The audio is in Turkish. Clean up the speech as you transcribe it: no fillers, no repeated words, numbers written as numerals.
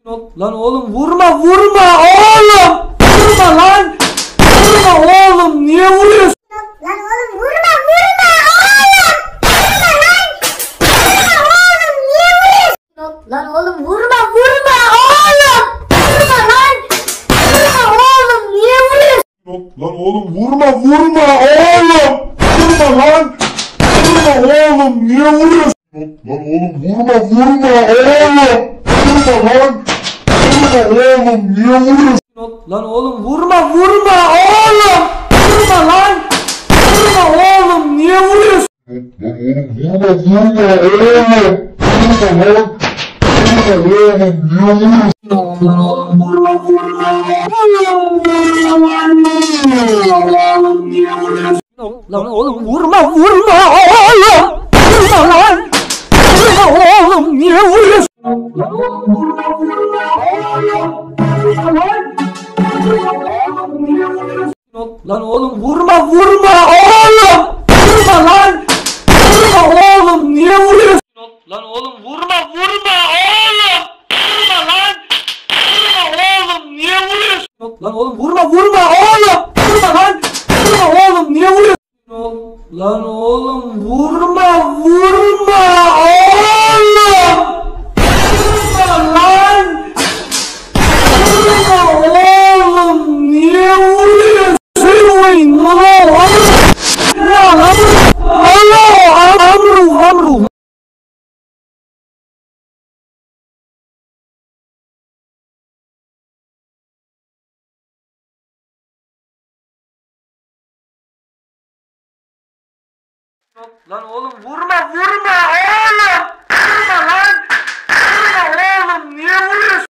Lan oğlum vurma vurma oğlum. Vurma lan. Vurma oğlum niye vuruyorsun? Lan oğlum vurma vurma oğlum. Vurma lan. Vurma oğlum niye vuruyorsun? Lan oğlum vurma vurma oğlum. Vurma lan. Vurma oğlum niye vuruyorsun? Lan oğlum vurma vurma oğlum. Vurma lan. Vurma oğlum niye vuruyorsun? Lan oğlum vurma vurma oğlum. Vurma lan. Vurma oğlum niye vuruyorsun? Lan oğlum vurma vurma oğlum. Vurma lan. Vurma oğlum niye vuruyorsun? Lan oğlum vurma vurma oğlum. Vurma lan. Vurma oğlum niye vuruyorsun? Lan oğlum vurma vurma oğlum niye vuruyorsun? Lan oğlum vurma vurma oğlum. Vurma lan. Vurma oğlum niye vuruyorsun? Lan oğlum vurma vurma oğlum. Vurma lan. Vurma oğlum niye vuruyorsun? Lan oğlum vurma vurma oğlum. Vurma lan. Vurma oğlum niye vuruyorsun? Lan oğlum vurma vurma oğlum. Vurma lan. Vurma oğlum niye vuruyorsun? Lan oğlum vurma vurma oğlum. Vurma lan. Vurma oğlum niye vuruyorsun? Lan oğlum vurma vurma oğlum. Vurma lan. Vurma oğlum niye vuruyorsun? Söyleyin Allah. Allah amru. Lan oğlum vurma vurma oğlum. Vurma lan.